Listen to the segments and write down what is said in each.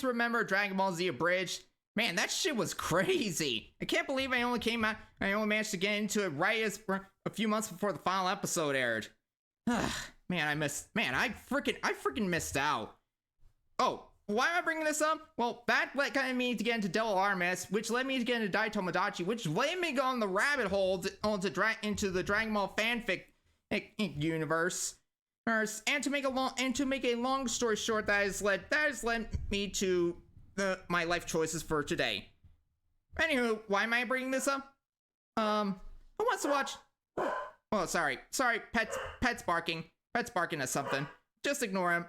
guys remember Dragon Ball Z Abridged? Man, that shit was crazy. I can't believe I only managed to get into it right as a few months before the final episode aired. Man, I freaking missed out. Oh, why am I bringing this up? Well, that kind of me to get into Devil Artemis, which led me to get into Daitomodachi, which led me to go on the rabbit hole into the Dragon Ball fanfic universe. And to make a long story short, that has led me to my life choices for today. Anywho, why am I bringing this up? Who wants to watch? Oh, sorry, pets barking at something. Just ignore him.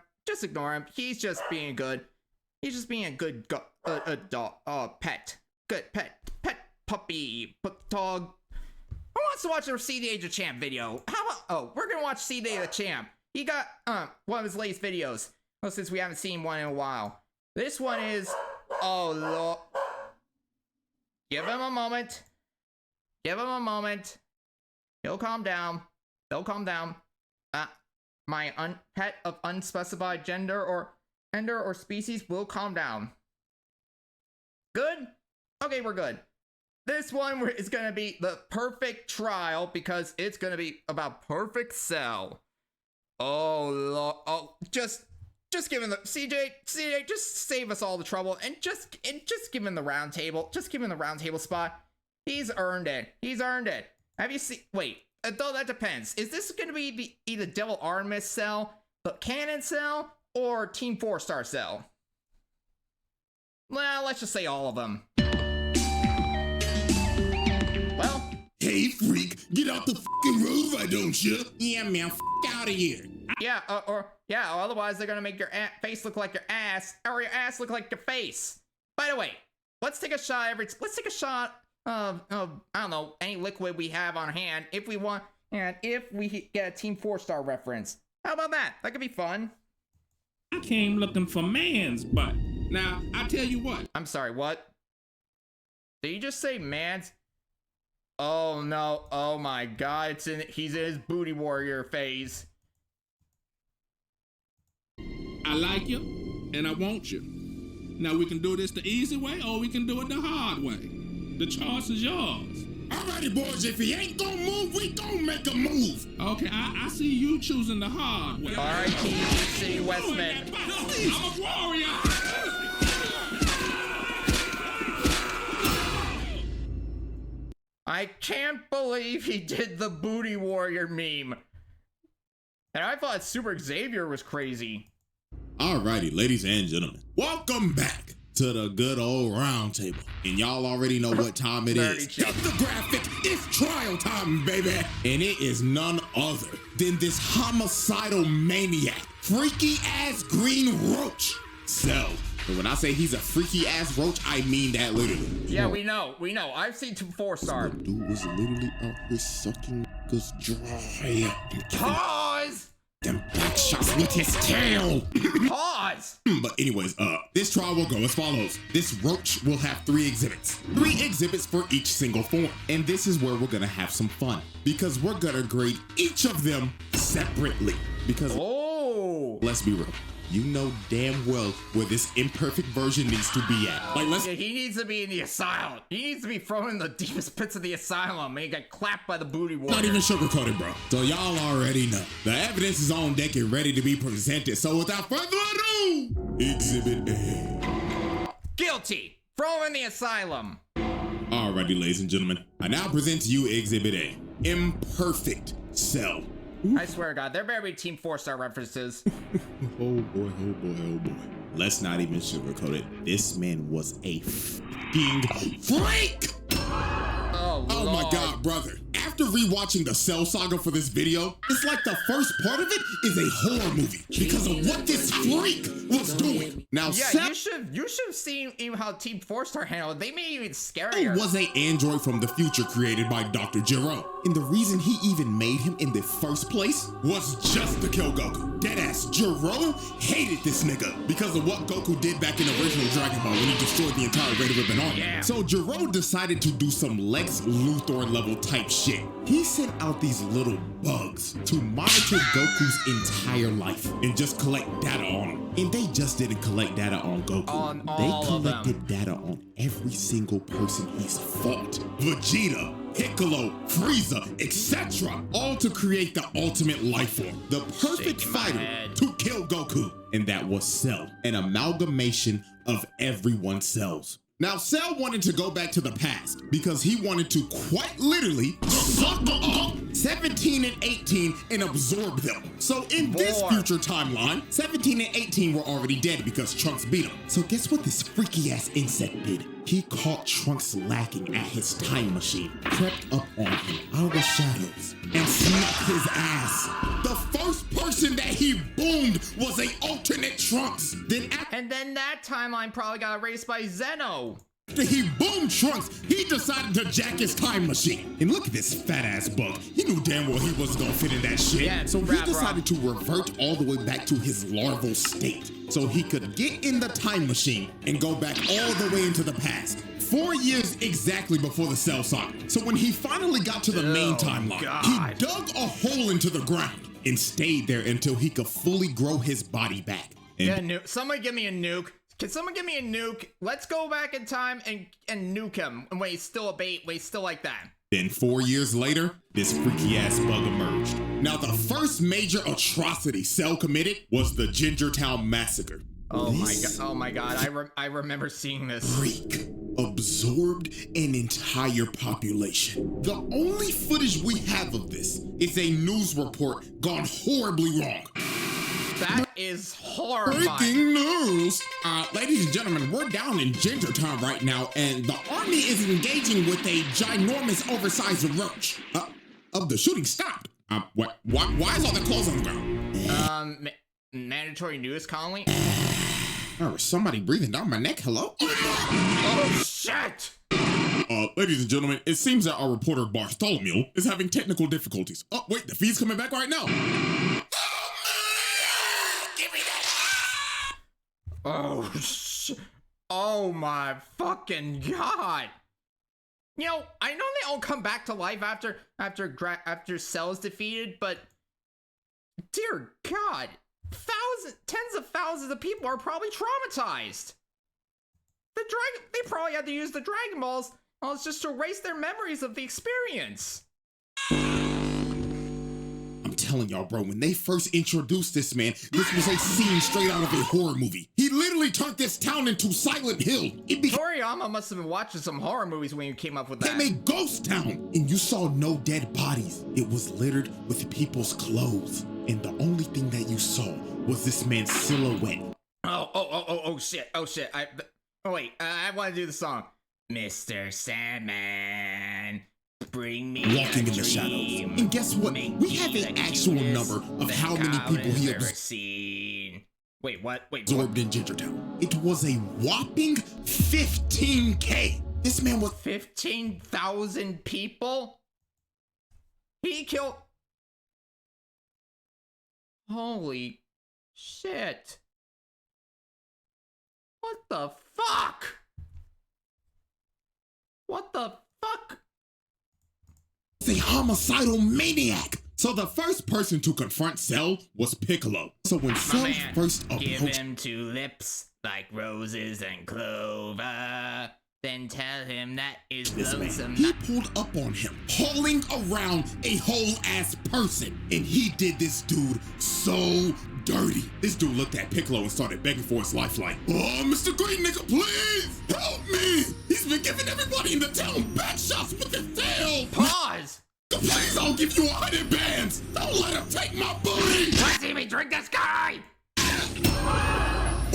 He's just being good. He's just being a good pet. Good pet puppy dog. Who wants to watch a CDA the Champ video? How about? Oh, we're gonna watch CDA the Champ. He got one of his latest videos. Well, since we haven't seen one in a while. This one is, oh lord. Give him a moment. He'll calm down. My pet of unspecified gender or species will calm down. Good? Okay, we're good. This one is gonna be the perfect trial because it's gonna be about Perfect Cell. Oh lord. Oh, just give him the CJ, just save us all the trouble and just give him the round table. Just give him the round table spot. He's earned it. Have you seen? Wait, though that depends. Is this gonna be either Devil Artemis Cell, the Canon Cell, or TeamFourStar Cell? Well, let's just say all of them. Well, hey freak, get out the fucking road, why don't you? Yeah, man, out of here. Yeah, or otherwise they're gonna make your face look like your ass, or your ass look like your face. By the way, let's take a shot of I don't know, any liquid we have on hand if we want, and if we get a TeamFourStar reference. How about that? That could be fun. I came looking for man's butt. Now, I tell you what. I'm sorry, what? Did you just say man's? Oh no, oh my god, he's in his booty warrior phase. I like you, and I want you. Now we can do this the easy way, or we can do it the hard way. The choice is yours. Alrighty, boys, if he ain't gonna move, we gonna make a move. Okay, I see you choosing the hard way. Alright, City Westman. I'm a warrior. I can't believe he did the booty warrior meme. And I thought Super Xavier was crazy. Alrighty, ladies and gentlemen, welcome back to the good old Roundtable. And y'all already know what time it is. Hit the graphic, it's trial time, baby. And it is none other than this homicidal maniac, freaky ass green roach. So, when I say he's a freaky ass roach, I mean that literally. Yeah, we know. I've seen TeamFourStar. The dude was literally out here sucking niggas dry. Pause! Them back shots with his tail. Pause! But anyways, this trial will go as follows. This roach will have 3 exhibits. 3 exhibits for each single form. And this is where we're gonna have some fun, because we're gonna grade each of them separately. Because, let's be real, you know damn well where this imperfect version needs to be at. Yeah, he needs to be in the asylum. He needs to be thrown in the deepest pits of the asylum and he got clapped by the booty warrior. Not even sugarcoated, bro. So y'all already know. The evidence is on deck and ready to be presented. So without further ado, Exhibit A. Guilty. Throw him in the asylum. Alrighty, ladies and gentlemen. I now present to you Exhibit A. Imperfect Cell. I swear to God, there better be TeamFourStar references. Oh boy, oh boy, oh boy. Let's not even sugarcoat it. This man was a fucking freak! Oh my God, brother. After rewatching the Cell Saga for this video, it's like the first part of it is a horror movie because of what this freak was doing. Now, yeah, you should have seen even how TeamFourStar handled it. They made it even scarier. It was an android from the future created by Dr. Gero. And the reason he even made him in the first place was just to kill Goku. Deadass, Gero hated this nigga because of what Goku did back in the original Dragon Ball when he destroyed the entire Red Ribbon Army. Yeah. So Gero decided to do some Lex Luthor level type shit did. He sent out these little bugs to monitor Goku's entire life and just collect data on him. And they just didn't collect data on Goku. On they all collected of them. data on every single person he's fought. Vegeta, Piccolo, Frieza, etc. All to create the ultimate life form, the perfect Shaking my fighter head. to kill Goku. And that was Cell, an amalgamation of everyone's cells. Now, Cell wanted to go back to the past because he wanted to quite literally suck up 17 and 18 and absorb them. So in this More. future timeline, 17 and 18 were already dead because Trunks beat them. So guess what this freaky ass insect did? He caught Trunks lacking at his time machine, crept up on him out of the shadows, and smacked his ass. The first person that he boomed was a alternate Trunks. And then that timeline probably got erased by Zeno. After he boomed Trunks, he decided to jack his time machine. And look at this fat ass bug. He knew damn well he wasn't gonna fit in that shit. Yeah, so he rap, decided to revert all the way back to his larval state so he could get in the time machine and go back all the way into the past. 4 years exactly before the Cell Saga. So when he finally got to the main timeline, he dug a hole into the ground and stayed there until he could fully grow his body back. And Yeah, somebody give me a nuke. Can someone give me a nuke? Let's go back in time and nuke him. And wait, he's still a bait. Wait, still like that. then 4 years later, this freaky ass bug emerged. Now, the first major atrocity Cell committed was the Gingertown Massacre. Oh my god! Oh my god! I remember seeing this. Freak absorbed an entire population. The only footage we have of this is a news report gone horribly wrong. That is horrifying. Breaking news! Ladies and gentlemen, we're down in Gingertown right now, and the army is engaging with a ginormous, oversized roach. The shooting stopped. Why is all the clothes on the ground? Mandatory news colony? Oh, somebody breathing down my neck. Hello? Oh shit! Ladies and gentlemen, it seems that our reporter Bartholomew is having technical difficulties. Oh, wait, the feed's coming back right now. Oh, oh my fucking god! You know, I know they all come back to life after Cell is defeated, but dear god, tens of thousands of people are probably traumatized. They probably had to use the Dragon Balls, just to erase their memories of the experience. I'm telling y'all, bro, when they first introduced this man, this was a scene straight out of a horror movie. He literally turned this town into Silent Hill. Toriyama must have been watching some horror movies when he came up with that. They made Ghost Town, and you saw no dead bodies. It was littered with people's clothes, and the only thing that you saw was this man's silhouette. Oh shit! I want to do the song. Mr. Sandman, bring me walking in the shadows. And guess what? We have an actual number of how many people he seen. Wait, what? Absorbed in Gingertown. It was a whopping 15K. This man was 15,000 people? He killed. Holy shit. What the fuck? What the fuck? a homicidal maniac. So the first person to confront Cell was Piccolo. So when Cell first approached, give him two lips like roses and clover. Then tell him that is lonesome. He pulled up on him, hauling around a whole ass person. And he did this dude so dirty. This dude looked at Piccolo and started begging for his life like, "Oh, Mr. Green Nigga, please help me. He's been giving everybody in the town back shots with his tail." Pause. Please, I'll give you 100 bands. Don't let him take my booty. Let's see me drink this guy.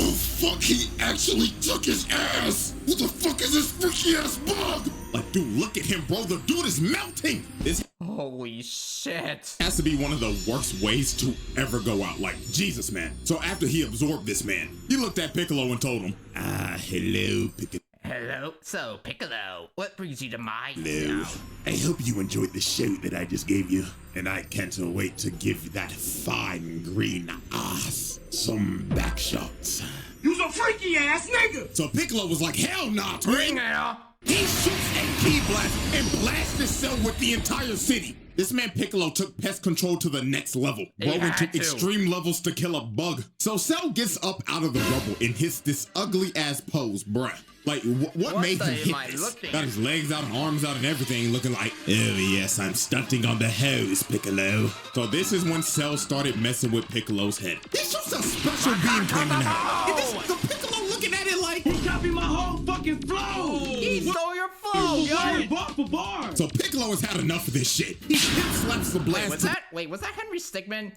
Oh fuck, he actually took his ass! What the fuck is this freaky ass bug? Like, dude, look at him, bro. The dude is melting! This holy shit. Has to be one of the worst ways to ever go out. Like, Jesus, man. So after he absorbed this man, he looked at Piccolo and told him, hello, Piccolo. Hello, so Piccolo, what brings you to my Hello. town? I hope you enjoyed the show that I just gave you, and I can't wait to give that fine green ass some back shots. You's a freaky ass nigga! So Piccolo was like, hell nah, twin. Bring it up. He shoots a key blast and blasts his cell with the entire city. This man Piccolo took pest control to the next level. Bro went to extreme levels to kill a bug. So Cell gets up out of the rubble and hits this ugly ass pose, bruh. Like, what made him hit this? Got his legs out and arms out and everything, looking like, oh yes, I'm stunting on the hose, Piccolo. So this is when Cell started messing with Piccolo's head. He shoots a special beam coming out. And this the Piccolo looking at it like, he copied my whole fucking flow. He stole your flow, yo. Bar for bar. So Piccolo has had enough of this shit. He hip slaps the blast. Was that Henry Stickmin?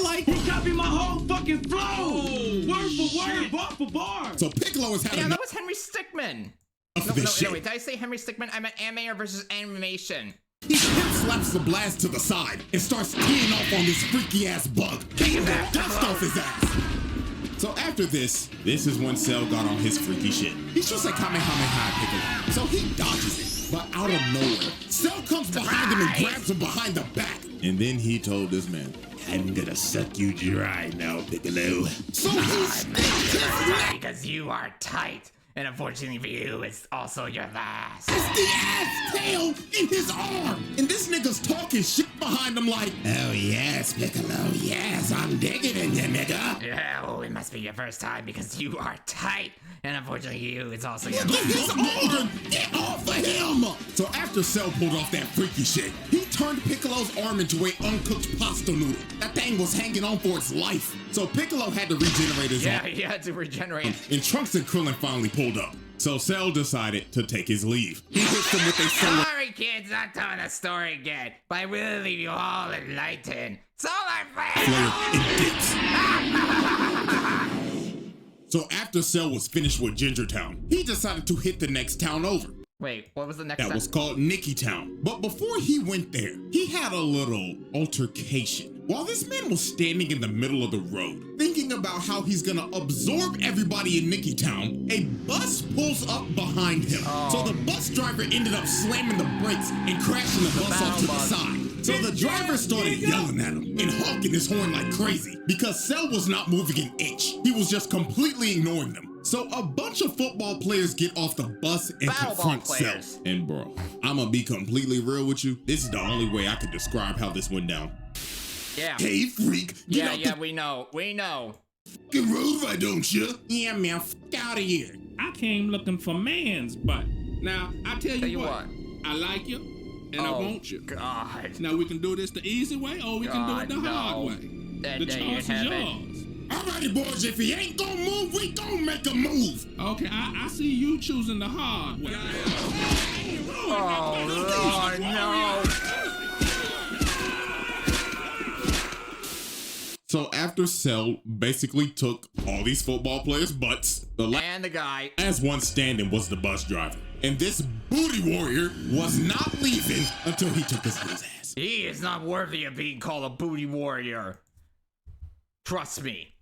Like, he copied my whole fucking flow. Word for word, bar for bar. So Piccolo has had enough. Yeah, that was Henry Stickmin. No, wait, did I say Henry Stickmin? I meant animator versus animation. He hip slaps the blast to the side and starts teeing off on this freaky ass bug, kicking the dust off his ass. So after this is when Cell got on his freaky shit. He shoots a Kamehameha Piccolo, so he dodges it. But out of nowhere, Cell comes behind him and grabs him behind the back. And then he told this man, I'm gonna suck you dry now, Piccolo. So he sticks his neck. Because you are tight. And unfortunately for you, it's also your last. It's the ass tail in his arm. And this nigga's talking shit behind him like, oh yes, Piccolo, yes, I'm digging in you, nigga. Yeah, well, it must be your first time because you are tight. And unfortunately you, it's also your Look at his last. arm. Get off of him. So after Cell pulled off that freaky shit, he turned Piccolo's arm into a uncooked pasta noodle. That thing was hanging on for its life. So Piccolo had to regenerate his arm. Yeah, he had to regenerate. And Trunks and Krillin finally pulled up. So Cell decided to take his leave. He hits them with a solar. Sorry, kids, not telling the story again, but I will leave you all enlightened. Solar flare! So after Cell was finished with Gingertown, he decided to hit the next town over. Wait, what was the next That was called Nicky Town. But before he went there, he had a little altercation. While this man was standing in the middle of the road, thinking about how he's gonna absorb everybody in Nicky Town, a bus pulls up behind him. So the bus driver ended up slamming the brakes and crashing the bus off to the side. So the driver started yelling at him and honking his horn like crazy because Cell was not moving an inch. He was just completely ignoring them. So a bunch of football players get off the bus and confront Cell. And bro, I'ma be completely real with you. This is the only way I can describe how this went down. Yeah. Hey, freak. Yeah, we know. Fucking road, why don't you? Yeah, man, fuck out of here. I came looking for man's butt. Now, I tell you what. I like you, and I want you. God. Now, we can do this the easy way, or we can do it the hard way. The choice is yours. Alrighty, boys, if he ain't gonna move, we gonna make a move. Okay, I see you choosing the hard way. Oh, no. So after Cell basically took all these football players' butts, and the guy as one standing was the bus driver. And this booty warrior was not leaving until he took his ass. He is not worthy of being called a booty warrior. Trust me.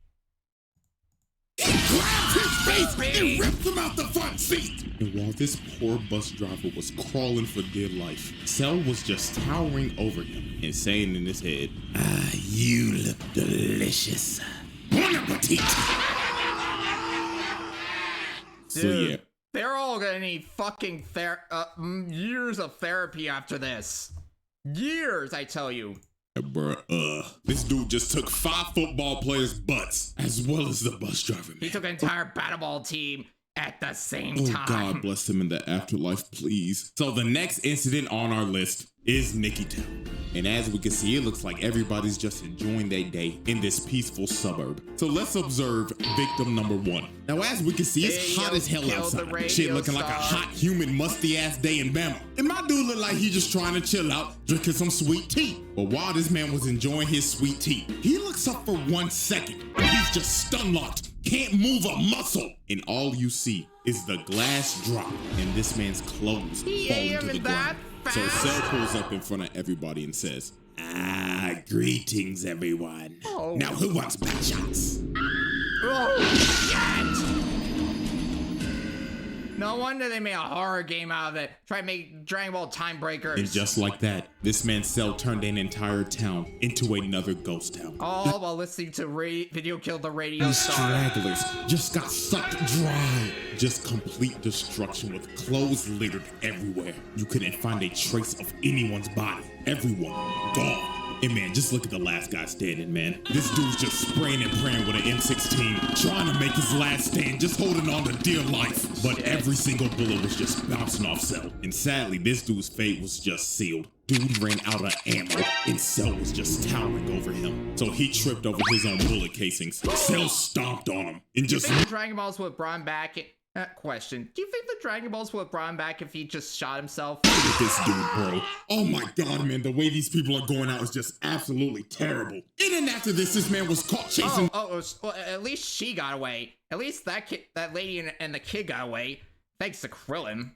He grabbed his face and ripped him out the front seat. And while this poor bus driver was crawling for dear life, Cell was just towering over him and saying in his head, ah, you look delicious. Bon appetit. So yeah. They're all gonna need fucking years of therapy after this. Years, I tell you. Bruh, this dude just took 5 football players' butts, as well as the bus driver, man. He took an entire battle team at the same time. Oh, God bless him in the afterlife, please. So the next incident on our list is Nicky Town. And as we can see, it looks like everybody's just enjoying their day in this peaceful suburb. So let's observe victim number 1. Now, as we can see, it's hot as hell outside. Shit looking like a hot, humid, musty-ass day in Bama. And my dude looked like he's just trying to chill out, drinking some sweet tea. But while this man was enjoying his sweet tea, he looks up for 1 second, and he's just stun-locked. Can't move a muscle. And all you see is the glass drop and this man's clothes falling to the ground. So Cell pulls up in front of everybody and says, ah, greetings, everyone. Oh. Now, who wants back shots? Oh, shit! No wonder they made a horror game out of it. Try to make Dragon Ball Time Breakers. And just like that, this man's cell turned an entire town into another ghost town. All while listening to Video Kill the Radio These Star. stragglers just got sucked dry. Just complete destruction with clothes littered everywhere. You couldn't find a trace of anyone's body. Everyone gone. And man, just look at the last guy standing, man. This dude's just spraying and praying with an M16, trying to make his last stand, just holding on to dear life. But every single bullet was just bouncing off Cell. And sadly, this dude's fate was just sealed. Dude ran out of ammo, and Cell was just towering over him. So he tripped over his own bullet casings. Cell stomped on him, and just... Do you think the Dragon Balls would have brought him back? Question. Do you think the Dragon Balls would have brought him back if he just shot himself? Look at this dude, bro. Oh my god, man. The way these people are going out is just absolutely terrible. And then after this man was caught chasing... Well, at least she got away. At least that lady and the kid got away. Thanks to Krillin.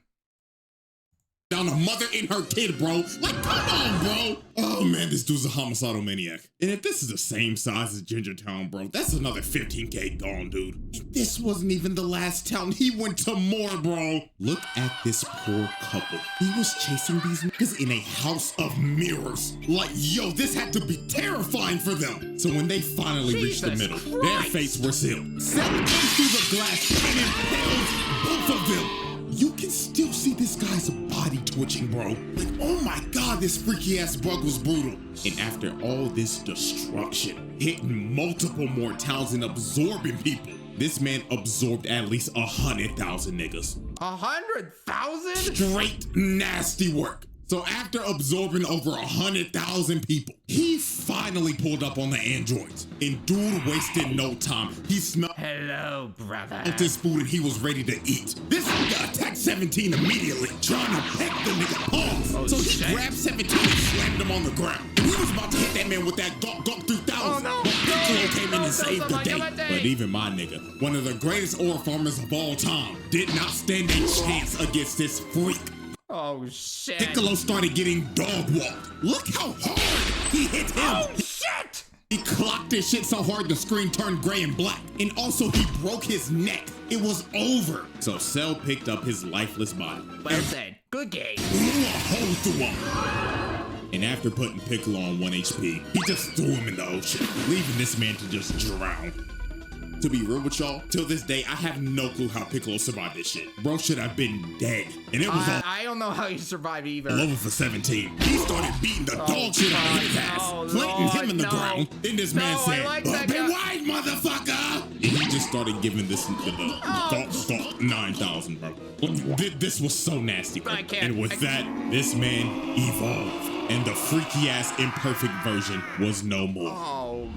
Down a mother and her kid, bro. Like, come on, bro. Oh, man, this dude's a homicidal maniac. And if this is the same size as Ginger Town, bro, that's another 15K gone, dude. And this wasn't even the last town. He went to more, bro. Look at this poor couple. He was chasing these niggas in a house of mirrors. Like, yo, this had to be terrifying for them. So when they finally reached the middle, their fates were sealed. Set into the glass and impaled both of them. You can still see this guy's body twitching, bro. Like, oh my god, this freaky ass bug was brutal. And after all this destruction, hitting multiple more towns and absorbing people, this man absorbed at least 100,000 niggas. 100,000? Straight nasty work. So after absorbing over 100,000 people, he finally pulled up on the androids. And dude wasted no time. He smelled Hello, brother. this food and he was ready to eat. This nigga attacked 17 immediately, trying to peck the nigga palms. So he grabbed 17 and slammed him on the ground. And he was about to hit that man with that Gawk 3000. Oh, no. But Piccolo came in and saved the day. day. But even my nigga, one of the greatest ore farmers of all time, did not stand a chance against this freak. Oh, shit. Piccolo started getting dog walked. Look how hard he hit him. Oh, shit. He clocked this shit so hard the screen turned gray and black. And also he broke his neck. It was over. So Cell picked up his lifeless body. Well said. Good game. Blew a hole through him. And after putting Piccolo on 1 HP, he just threw him in the ocean, leaving this man to just drown. To be real with y'all, till this day, I have no clue how Piccolo survived this shit. Bro should have been dead. And it was all I don't know how you survived either. over for 17. He started beating the dog shit out of his ass, planting him in the ground. Then this man said, "Open wide, motherfucker!" And he just started giving this the Gawk 9000, bro. This was so nasty, bro. And with that, this man evolved. And the freaky ass imperfect version was no more. Oh.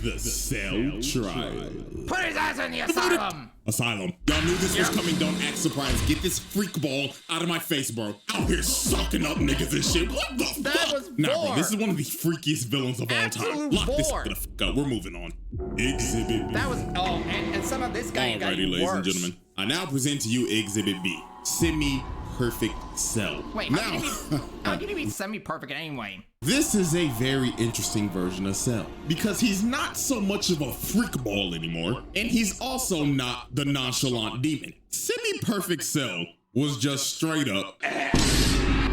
The Cell Trial. Put his ass in the asylum. Asylum. Y'all knew this was coming. Don't act surprised. Get this freak ball out of my face, bro. Out here sucking up niggas and shit. What the fuck? That was Nah, bro, this is one of the freakiest villains of all time. Lock this bore. the fuck up. We're moving on. Exhibit B. That was, and some of this guy got Alrighty, ladies and worse. gentlemen. I now present to you Exhibit B. Semi-perfect Cell. Wait, how can he be semi-perfect anyway? This is a very interesting version of Cell because he's not so much of a freak ball anymore, and he's also not the nonchalant demon. Semi-perfect Cell was just straight up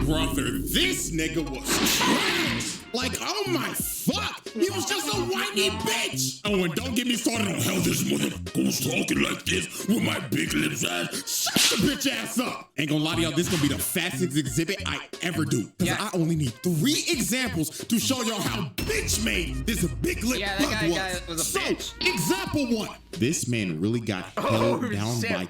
brother. This nigga was trash. Like, oh my fuck, he was just a whiny bitch. Oh, and don't get me started on how this motherfucker was talking like this with my big lips ass. Shut the bitch ass up. Ain't gonna lie to y'all, this gonna be the fastest exhibit I ever do. Cause I only need 3 examples to show y'all how bitch made this big lip bug was. So, example 1. This man really got held down by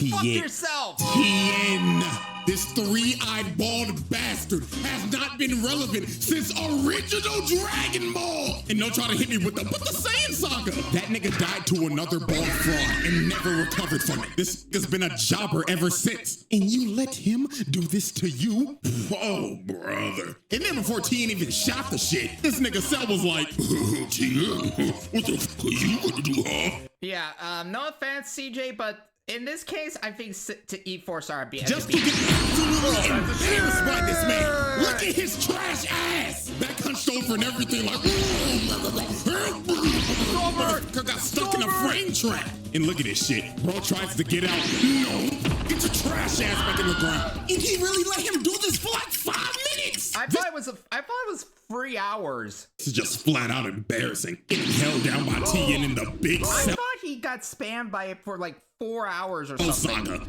Fuck yourself. Tien. This 3-eyed bald bastard has not been relevant since original Dragon Ball. And don't try to hit me with the Saiyan Saga. That nigga died to another bald fraud and never recovered from it. This nigga's been a jobber ever since. And you let him do this to you? Oh, brother. And then before Tien even shot the shit, this nigga Cell was like, Tien, what the fuck are you gonna do, huh? Yeah, no offense, CJ, but in this case, I think to eat TeamFourStar be just to get absolutely embarrassed by this man. Look at his trash ass. Back hunched over and everything like, got stuck in a frame trap. And look at this shit. Bro tries to get out. No. get your trash ass back in the ground. And he really let him do this for like 5 minutes. I thought it was 3 hours. This is just flat out embarrassing. Getting held down by TN in the big I cell. thought he got spammed by it for like 4 hours or something. Saga.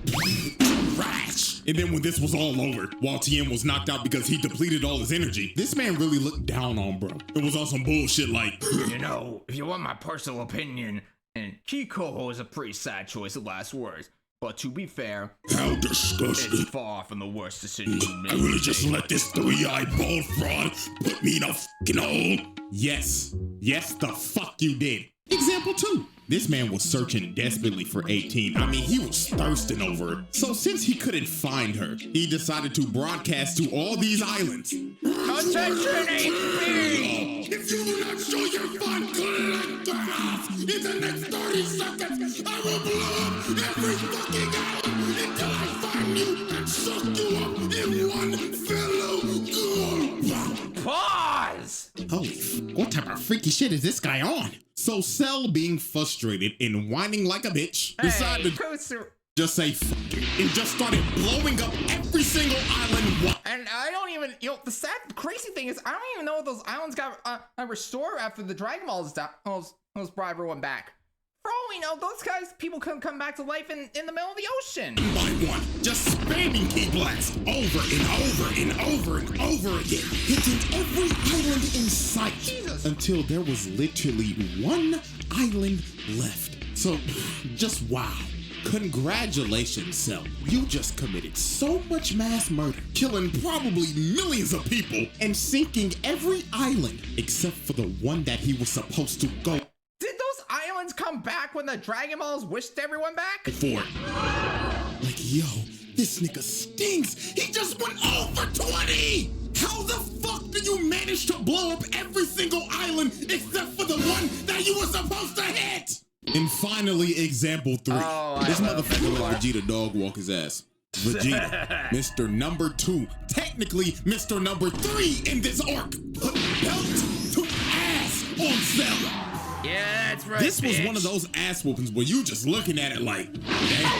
Trash. And then when this was all over, while TN was knocked out because he depleted all his energy, this man really looked down on bro. It was on some bullshit like, you know, if you want my personal opinion, and Kiko is a pretty sad choice of last words. But to be fair, how disgusting. It's far from the worst decision you made. I really just let this 3-eyed bald fraud put me in a fucking hole. Yes. Yes, the fuck you did. Example 2. This man was searching desperately for 18. I mean, he was thirsting over her. So since he couldn't find her, he decided to broadcast to all these islands. Attention, HP! If you do not show your fun collectors in the next 30 seconds, I will blow up every fucking island until I find you and suck you up in one fellow. Pause! Holy what type of freaky shit is this guy on? So Cell, being frustrated and whining like a bitch, decided to just say fuck it and just started blowing up every single island. And I don't even, you know, the sad, crazy thing is, I don't even know if those islands got restored after the Dragon Balls brought everyone back. For all we know, those people couldn't come back to life in the middle of the ocean. By one, just spamming key blast over and over and over and over again, hitting every island in sight. Jesus. Until there was literally one island left. So, just wow. Congratulations, Cell. You just committed so much mass murder, killing probably millions of people, and sinking every island except for the one that he was supposed to go. Did those islands come back when the Dragon Balls wished everyone back? For like, yo, this nigga stinks. He just went over 20. How the fuck did you manage to blow up every single island except for the one that you were supposed to hit? And finally, example 3. This motherfucker let Vegeta dog walk his ass. Vegeta, Mr. Number 2, technically Mr. Number 3 in this arc, put belt to ass on Cell. Yeah, that's right. This was one of those ass whoopings where you just looking at it like, damn,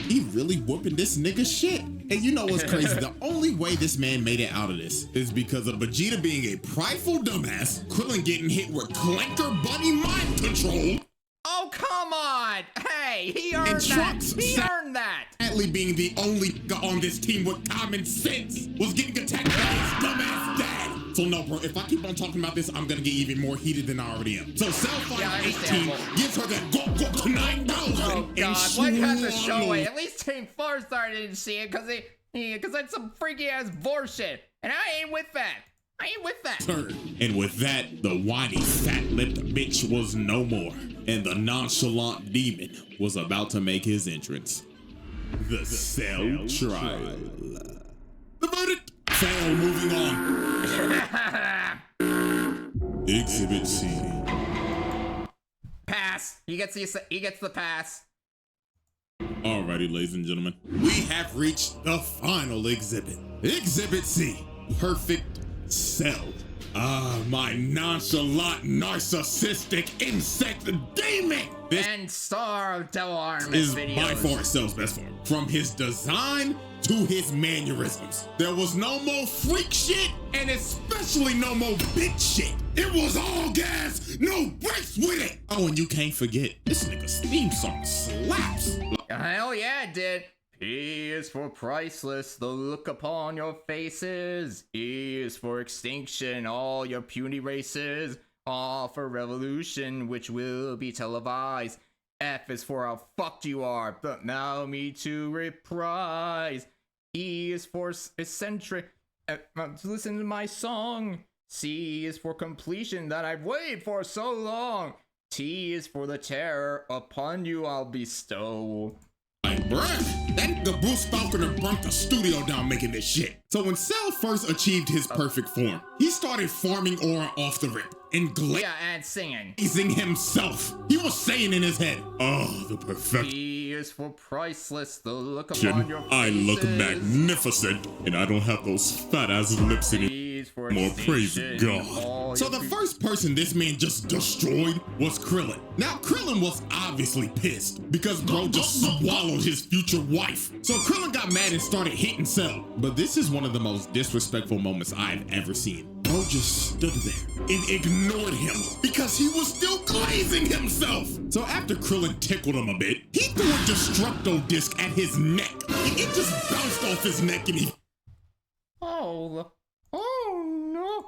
he really whooping this nigga shit. And you know what's crazy? The only way this man made it out of this is because of Vegeta being a prideful dumbass, Krillin getting hit with Clanker Bunny mind control. Oh, come on! Hey, he earned that! He earned that! Sadly, being the only guy on this team with common sense was getting attacked by his dumbass dad. So no, bro, if I keep on talking about this, I'm gonna get even more heated than I already am. So Cell Fight 18 gives her that go 9,000. Oh God, what has to show it? At least TeamFourStar didn't see it because that's some freaky ass bullshit, and I ain't with that. I ain't with that. And with that, the whiny, fat-lipped bitch was no more, and the nonchalant demon was about to make his entrance. The Cell trial. The verdict. Cell moving on. Exhibit C. Pass. He gets the pass. Alrighty, ladies and gentlemen, we have reached the final exhibit. Exhibit C. Perfect Cell. My nonchalant, narcissistic insect demon. This and star of Devil Arm is videos. by far Cell's best form. From his design to his mannerisms. There was no more freak shit, and especially no more bitch shit. It was all gas, no brakes with it. Oh, and you can't forget, this nigga's theme song slaps. Hell yeah, it did. P is for priceless, the look upon your faces. E is for extinction, all your puny races. R for revolution, which will be televised. F is for how fucked you are, but allow me to reprise. E is for eccentric, listen to my song. C is for completion that I've waited for so long. T is for the terror upon you I'll bestow. Like, bruh, that nigga Bruce Falconer burnt the studio down making this shit. So when Cell first achieved his perfect form, he started farming aura off the rip and and singing. Glazing himself. He was saying in his head, oh, the perfection. P is for priceless, the look upon your faces. I look magnificent, and I don't have those fat ass lips anymore. Praise God. Well, so the first person this man just destroyed was Krillin. Now Krillin was obviously pissed because bro just swallowed his future wife. So Krillin got mad and started hitting Cell. But this is one of the most disrespectful moments I've ever seen. Bro just stood there and ignored him because he was still glazing himself. So after Krillin tickled him a bit, he threw a Destructo disc at his neck. And it just bounced off his neck and he... Oh no.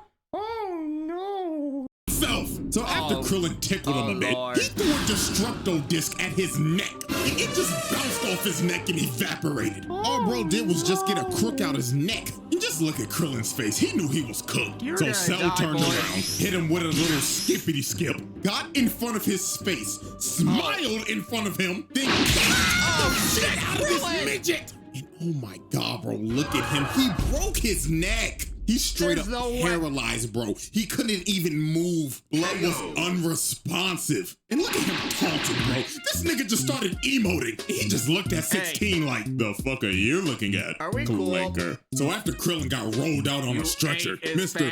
So after Krillin tickled him a bit, he threw a Destructo disc at his neck. And it just bounced off his neck and evaporated. All bro did was just get a crook out his neck. And just look at Krillin's face. He knew he was cooked. So Cell turned around, hit him with a little skippity skip, got in front of his face, smiled in front of him, then kicked the shit out of this midget. And oh my God, bro, look at him. He broke his neck. He's straight up paralyzed, bro. He couldn't even move. Blood was unresponsive. And look at him taunting, bro. This nigga just started emoting. He just looked at 16 like, the fuck are you looking at? Are we cool? So after Krillin got rolled out on a stretcher, Mr.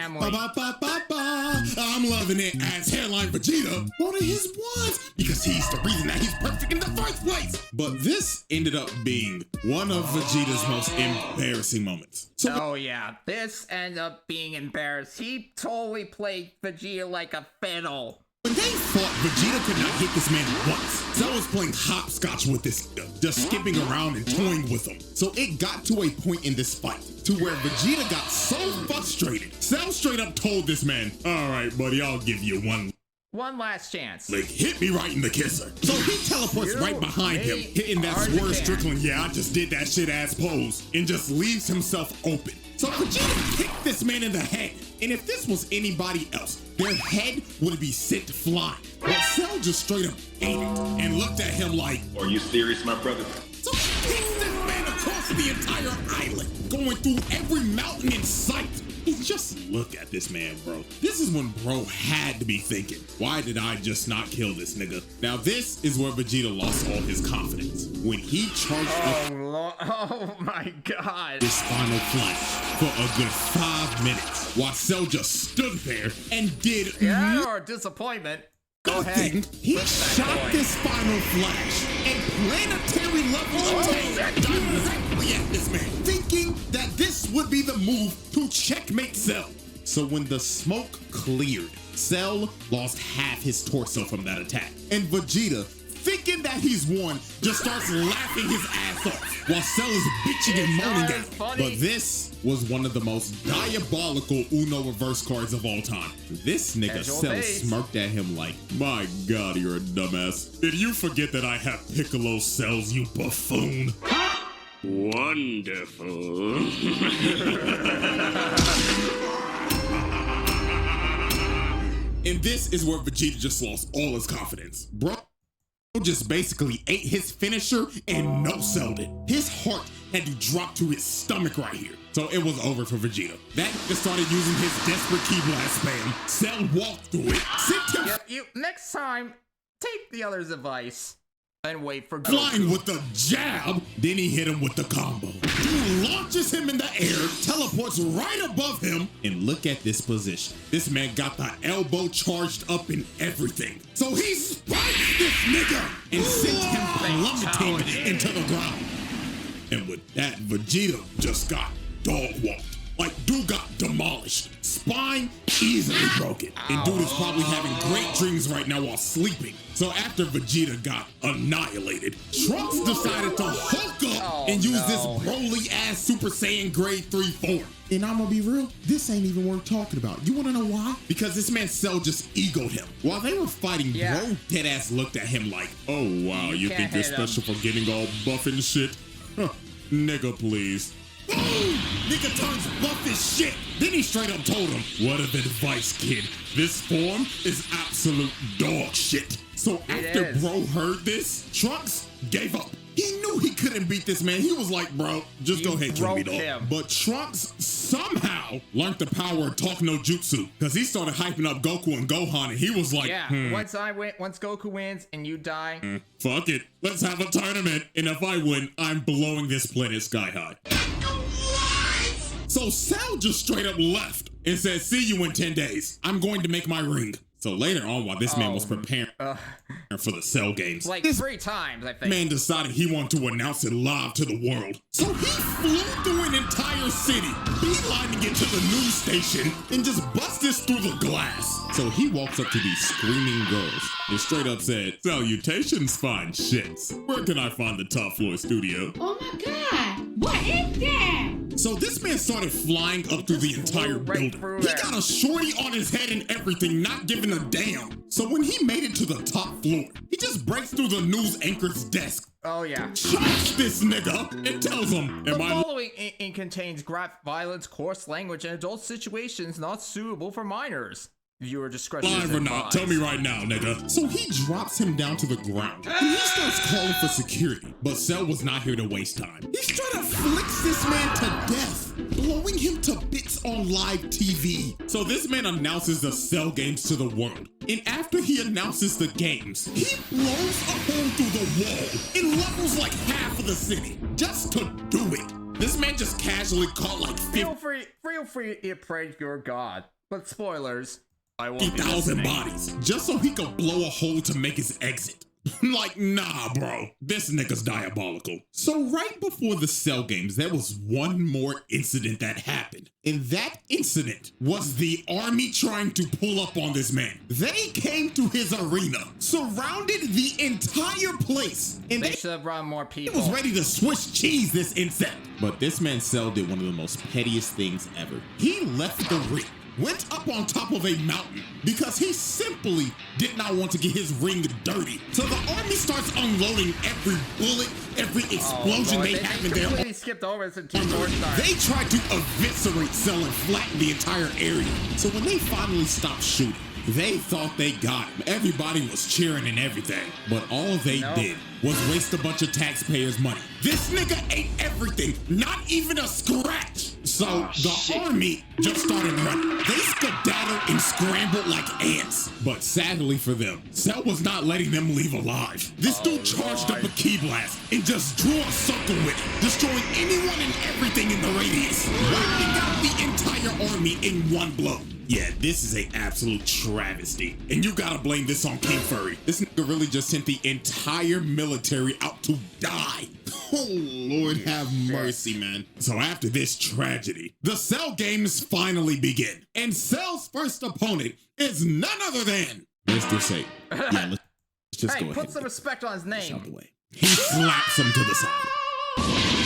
I'm loving it as Hairline Vegeta wanted his ones because he's the reason that he's perfect in the first place. But this ended up being one of Vegeta's most embarrassing moments. So oh yeah, this ended up being embarrassed. He totally played Vegeta like a fiddle. When they fought, Vegeta could not hit this man once. Cell was playing hopscotch with this nigga, just skipping around and toying with him. So it got to a point in this fight to where Vegeta got so frustrated. Cell straight up told this man, all right, buddy, I'll give you one last chance. Like, hit me right in the kisser. So he teleports right behind him, hitting that Swerve Strickland, yeah, I just did that shit ass pose, and just leaves himself open. So Vegeta kicked this man in the head. And if this was anybody else, their head would be sent flying. But Cell just straight up ate it and looked at him like, are you serious, my brother? So he kicks this man across the entire island, going through every mountain in sight. And just look at this man, bro. This is when bro had to be thinking, why did I just not kill this nigga? Now this is where Vegeta lost all his confidence. When he charged up oh my God. his final flash for a good 5 minutes, while Cell just stood there and did or disappointment. Go nothing. ahead. He shot this final flash and planetary level attack directly at this man, thinking that this would be the move to checkmate Cell. So when the smoke cleared, Cell lost half his torso from that attack. And Vegeta, thinking that he's won, just starts laughing his ass off while Cell is bitching and moaning at him. But this was one of the most diabolical Uno reverse cards of all time. This nigga Cell smirked at him like, my God, you're a dumbass. Did you forget that I have Piccolo cells, you buffoon? Wonderful. And this is where Vegeta just lost all his confidence. Bro just basically ate his finisher and no-selled it. His heart had to drop to his stomach right here. So it was over for Vegeta. That nigga started using his desperate key blast spam. Cell walked through it, sent him next time, take the other's advice and wait for flying with the jab. Then he hit him with the combo. Dude launches him in the air, teleports right above him, and look at this position. This man got the elbow charged up and everything. So he spiked this nigga and sent him plummeting into the ground. And with that, Vegeta just got dog walked. Like, dude got demolished. Spine easily broken. And dude is probably having great dreams right now while sleeping. So after Vegeta got annihilated, Trunks decided to Hulk up and use this Broly-ass Super Saiyan Grade 3 form. And I'm gonna be real, this ain't even worth talking about. You wanna know why? Because this man Cell just egoed him. While they were fighting, bro deadass looked at him like, oh wow, you think you're special for getting all buff and shit? Huh, nigga, please. Boom! Nigga turns buff as shit. Then he straight up told him, what of advice, kid? This form is absolute dog shit. So after bro heard this, Trunks gave up. He knew he couldn't beat this man. He was like, bro, just go ahead, kill me, dog. But Trunks somehow learned the power of talk no jutsu, because he started hyping up Goku and Gohan, and he was like, once Goku wins and you die, fuck it, let's have a tournament, and if I win, I'm blowing this planet sky high. So Cell just straight up left. and said, see you in 10 days. I'm going to make my ring. So later on, while this man was preparing for the Cell Games, like this 3 times, I think. man decided he wanted to announce it live to the world. So he flew through an entire city, beelining it to the news station, and just busted through the glass. So he walks up to these screaming girls and straight up said, salutations, fine shits. Where can I find the top floor studio? Oh my God, what is that? So this man started flying up through the entire building. He got a shorty on his head and everything, not giving a damn. So when he made it to the top floor, he just breaks through the news anchor's desk. Oh yeah. Chops this nigga and tells him, The following contains graphic violence, coarse language, and adult situations not suitable for minors. Viewer discretion is live or not? advised. Tell me right now, nigga. So he drops him down to the ground and he starts calling for security. But Cell was not here to waste time. He straight up flicks this man to death, blowing him to bits on live TV. So this man announces the Cell Games to the world. And after he announces the games, he blows a hole through the wall and levels like half of the city just to do it. This man just casually caught like 50,000 to praise your god. But spoilers. 50,000 bodies just so he could blow a hole to make his exit. Like, nah, bro. This nigga's diabolical. So right before the Cell Games, there was one more incident that happened. And that incident was the army trying to pull up on this man. They came to his arena, surrounded the entire place, and They should have brought more he people. was ready to Swiss cheese this insect. But this man Cell did one of the most pettiest things ever. He left the ring, went up on top of a mountain because he simply did not want to get his ring dirty. So the army starts unloading every bullet, every explosion they have in their completely skipped over to TeamFourStar. they tried to eviscerate Cell and flatten the entire area. So when they finally stopped shooting, they thought they got him. Everybody was cheering and everything. But all they did was waste a bunch of taxpayers' money. This nigga ate everything, not even a scratch. So the army just started running. They skedaddled and scrambled like ants. But sadly for them, Cell was not letting them leave alive. This dude charged up a key blast and just drew a circle with it, destroying anyone and everything in the radius, wiping out the entire army in one blow. Yeah, this is an absolute travesty. And you gotta blame this on King Furry. This nigga really just sent the entire military out to die. Oh, Lord have mercy, man. So after this tragedy, the Cell Games finally begin. And Cell's first opponent is none other than Mr. Satan. Yeah, let's just Hey, go put ahead. some respect on his Out name. the way. He slaps him to the side.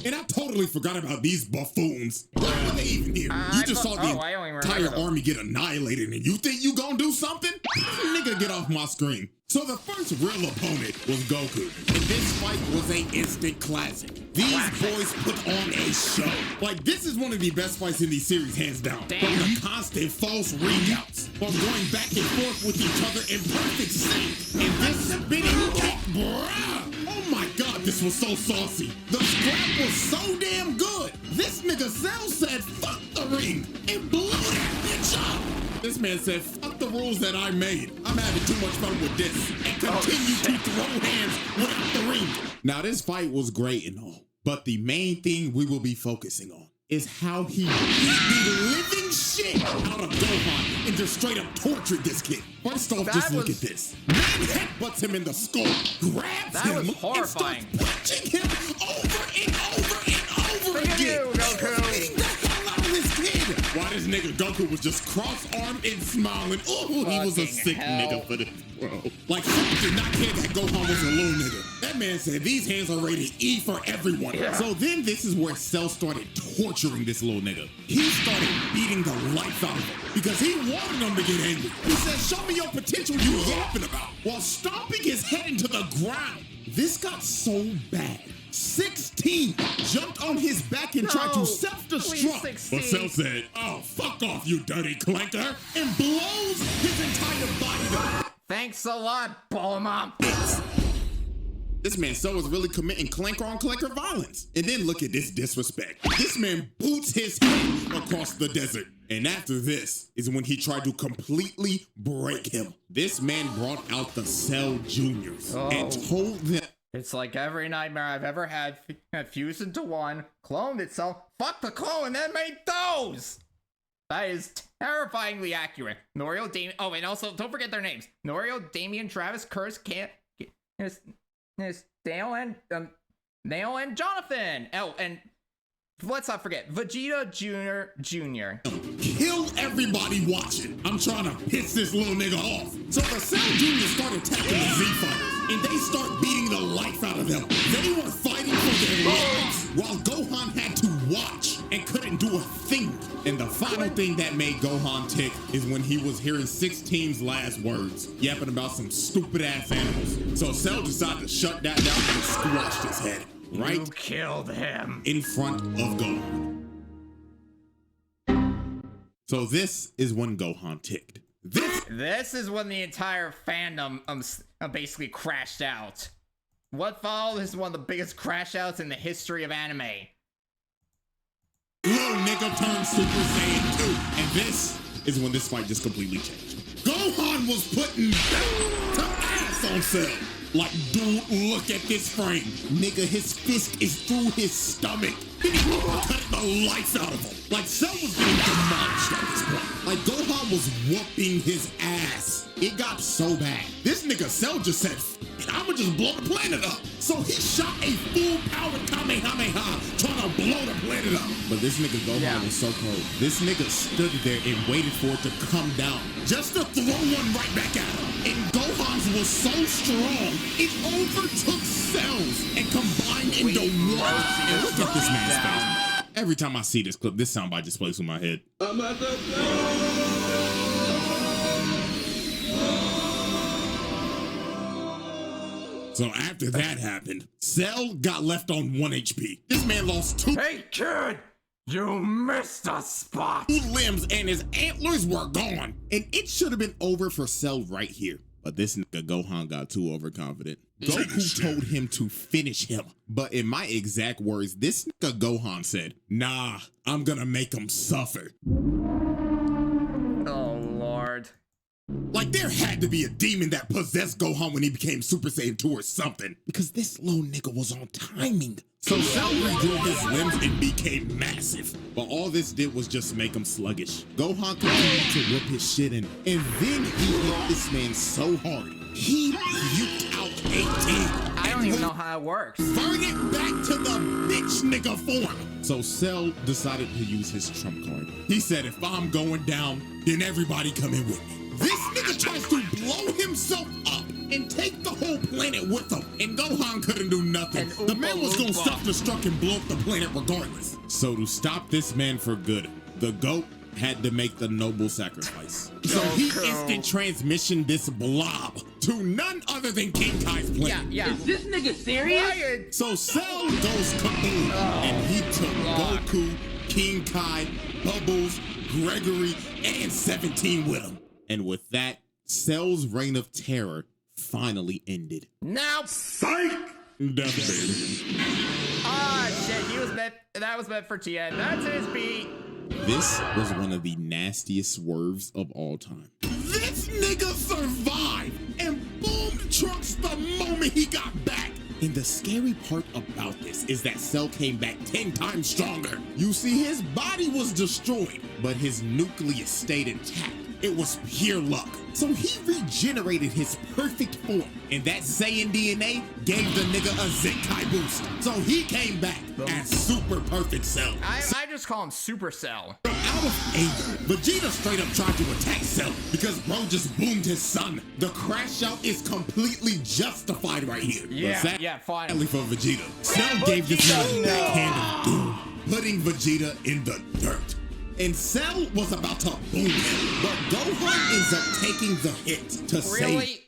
And I totally forgot about these buffoons. Why were they even here? You just saw the I don't even entire remember them. army get annihilated and you think you gonna do something? Nigga, get off my screen. So the first real opponent was Goku. And this fight was an instant classic. These boys put on a show. Like, this is one of the best fights in these series, hands down. Damn. From the constant false ring outs, or going back and forth with each other in perfect sync. And this spinning kick, bruh. Oh my God, this was so saucy. The scrap was so damn good. This nigga Cell said, fuck the ring, and blew that bitch up. This man said, fuck the rules that I made. I'm having too much fun with this, and continue to throw hands without the ring. Now, this fight was great and all, but the main thing we will be focusing on is how he beat the living shit out of Gohan and just straight up tortured this kid. First off, just look at this. Man headbutts him in the skull, grabs That him, was and horrifying. starts punching him over and over and over Look at again. you, Goku. Beating the hell out of this kid. Why this nigga Goku was just cross-armed and smiling. Oh, he was a Fucking sick hell. nigga for this, bro. Like, Super did not care that Gohan was a little nigga. That man said these hands are rated E for everyone. Yeah. So then this is where Cell started torturing this little nigga. He started beating the life out of him because he wanted him to get angry. He said, show me your potential you yapping about, while stomping his head into the ground. This got so bad. 16 jumped on his back and tried to No, self-destruct. please, But 16. Cell said, oh, fuck off, you dirty clanker, and blows his entire body to Thanks a lot, Bulma. bits. This man Cell was really committing clanker on clanker violence. And then look at this disrespect. This man boots his head across the desert. And after this is when he tried to completely break him. This man brought out the Cell Juniors and told them It's like every nightmare I've ever had fused into one, cloned itself, fucked the clone, and then made those! That is terrifyingly accurate. Norio, Damien, oh, and also, don't forget their names. Norio, Damien, Travis, Curse, Dale, and Jonathan! Oh, and let's not forget, Vegeta Jr. Kill everybody watching. I'm trying to piss this little nigga off. So the Cell Jr. start attacking the Z fighters, and they start beating the life out of them. They were fighting for their lives, while Gohan had to watch and couldn't do a thing. And the final thing that made Gohan tick is when he was hearing 16's last words, yapping about some stupid ass animals. So Cell decided to shut that down and squashed his head. Right? You killed him. In front of Gohan. So this is when Gohan ticked. This is when the entire fandom basically crashed out. What followed is one of the biggest crash outs in the history of anime. Little nigga turned Super Saiyan 2. And this is when this fight just completely changed. Gohan was putting to ass on Cell. Like, dude, look at this frame. Nigga, his fist is through his stomach. Cut the life out of him. Like, Cell was getting demolished at this point. Like, Gohan was whooping his ass. It got so bad. This nigga Cell just said, I'ma just blow the planet up. So he shot a full-powered Kamehameha trying to blow the planet up. But this nigga Gohan was so cold. This nigga stood there and waited for it to come down just to throw one right back at him. And Gohan's was so strong, it overtook Cell's and combined into one. And look at this man's face. Every time I see this clip, this soundbite just plays through my head. So after that happened, Cell got left on 1 HP. This man lost 2. Hey kid, you missed a spot. 2 limbs and his antlers were gone. And it should have been over for Cell right here. But this nigga Gohan got too overconfident. Goku told him to finish him. But in my exact words, this nigga Gohan said, nah, I'm gonna make him suffer. Oh Lord. Like there had to be a demon that possessed Gohan when he became Super Saiyan 2 or something. Because this little nigga was on timing. So Cell regrew his limbs and became massive. But all this did was just make him sluggish. Gohan continued to whip his shit in. And then he hit this man so hard, he puked out 18. I don't even know how it works. Burn it back to the bitch nigga form. So Cell decided to use his trump card. He said, if I'm going down, then everybody come in with me. This nigga tries to blow himself up and take the whole planet with him. And Gohan couldn't do nothing. The man was gonna self-destruct and blow up the planet regardless. So to stop this man for good, the GOAT had to make the noble sacrifice. So he instant transmission this blob to none other than King Kai's planet. Is this nigga serious? So Cell goes kaboom, and he took Goku, King Kai, Bubbles, Gregory, and 17 with him. And with that, Cell's reign of terror finally ended. Now, psych! Death baby. Ah, shit, that was meant for Tien. That's his beat. This was one of the nastiest swerves of all time. This nigga survived and boomed Trunks the moment he got back. And the scary part about this is that Cell came back 10 times stronger. You see, his body was destroyed, but his nucleus stayed intact. It was pure luck. So he regenerated his perfect form, and that Saiyan DNA gave the nigga a Zenkai boost. So he came back as Super Perfect Cell. I just call him Super Cell. Out of anger, Vegeta straight up tried to attack Cell because bro just boomed his son. The crash out is completely justified right here. Yeah, finally. For Vegeta. Cell gave this man the hand of doom, putting Vegeta in the dirt. And Cell was about to boom him, but Gohan ends up taking the hit to save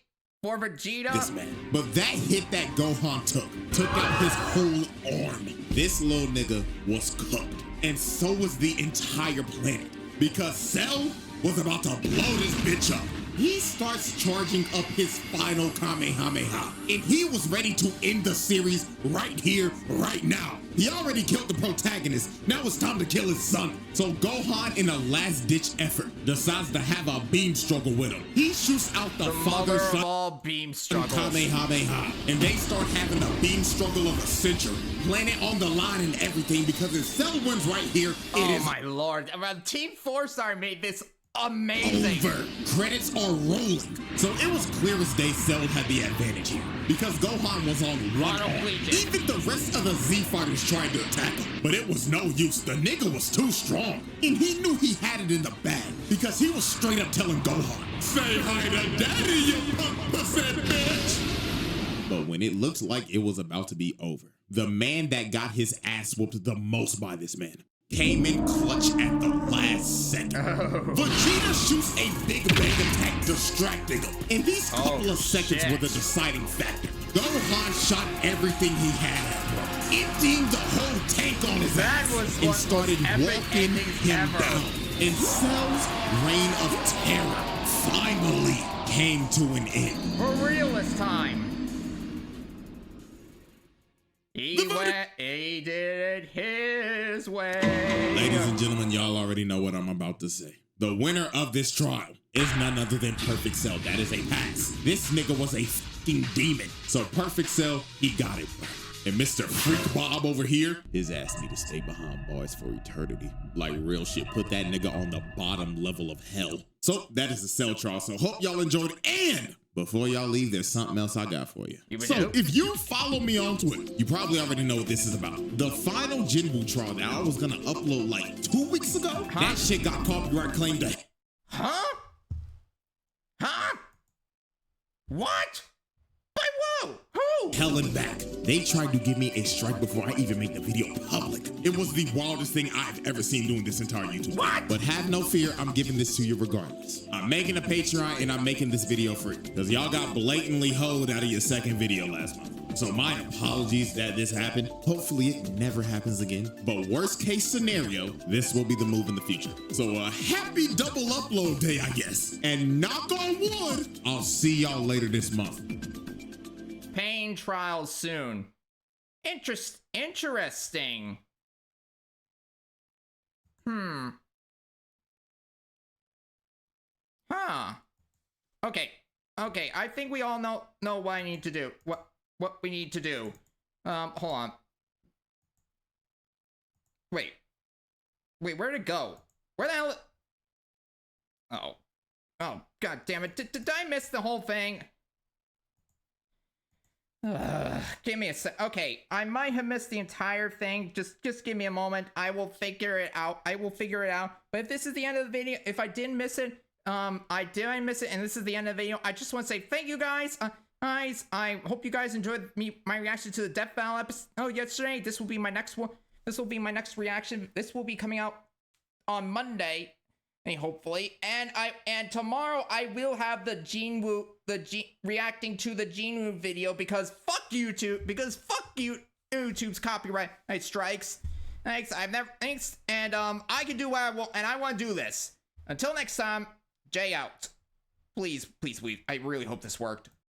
for Vegeta? This man. But that hit that Gohan took out his whole arm. This little nigga was cooked, and so was the entire planet, because Cell was about to blow this bitch up. he starts charging up his final Kamehameha. And he was ready to end the series right here, right now. He already killed the protagonist. Now it's time to kill his son. So Gohan, in a last-ditch effort, decides to have a beam struggle with him. He shoots out the father son of all beam struggles. Kamehameha. And they start having a beam struggle of the century. Planet on the line and everything, because if Cell wins right here, it is my lord. TeamFourStar made this amazing. over. Credits are rolling. So it was clear as day Cell had the advantage here, because Gohan was on one arm. Even the rest of the Z fighters tried to attack him, but it was no use. The nigga was too strong, and he knew he had it in the bag, because he was straight up telling Gohan, "Say hi to daddy, you punk percent bitch." But when it looked like it was about to be over, the man that got his ass whooped the most by this man came in clutch at the last second. Vegeta shoots a big bang attack, distracting him. And these couple of seconds were the deciding factor. Gohan shot everything he had at him, emptying the whole tank on his ass, and started walking him down. And Cell's reign of terror finally came to an end. For real this time. He did it his way. Ladies and gentlemen, y'all already know what I'm about to say. The winner of this trial is none other than Perfect Cell. That is a pass. This nigga was a fucking demon. So Perfect Cell, he got it. And Mr. Freak Bob over here, his ass need to stay behind bars for eternity. Like real shit, put that nigga on the bottom level of hell. So that is the Cell trial. So hope y'all enjoyed it. And before y'all leave, there's something else I got for you. So if you follow me on Twitter, you probably already know what this is about. The final Jinwoo trial that I was gonna upload like 2 weeks ago, that shit got copyright claimed to. Huh? What? By who? Who? Hell and back. They tried to give me a strike before I even made the video public. It was the wildest thing I've ever seen doing this entire YouTube. What? But have no fear, I'm giving this to you regardless. I'm making a Patreon and I'm making this video free, because y'all got blatantly hoed out of your second video last month. So my apologies that this happened. Hopefully it never happens again. But worst case scenario, this will be the move in the future. So a happy double upload day, I guess. And knock on wood, I'll see y'all later this month. Pain trials soon. Interesting. Okay. I think we all know what I need to do. What we need to do. Hold on. Wait, where'd it go? Where the hell? Oh, god damn it. Did I miss the whole thing? Give me a sec. Okay, I might have missed the entire thing. Just give me a moment. I will figure it out. But if this is the end of the video, if I didn't miss it, I didn't miss it, and this is the end of the video, I just want to say thank you guys. Guys, I hope you guys enjoyed my reaction to the Death Battle episode yesterday. This will be my next one. This will be my next reaction. This will be coming out on Monday. Hopefully, and tomorrow I will have the reacting to the Jinwoo video, because fuck YouTube, YouTube's copyright strikes. Thanks, and I can do what I want, and I want to do this. Until next time, Jay out. Please, I really hope this worked.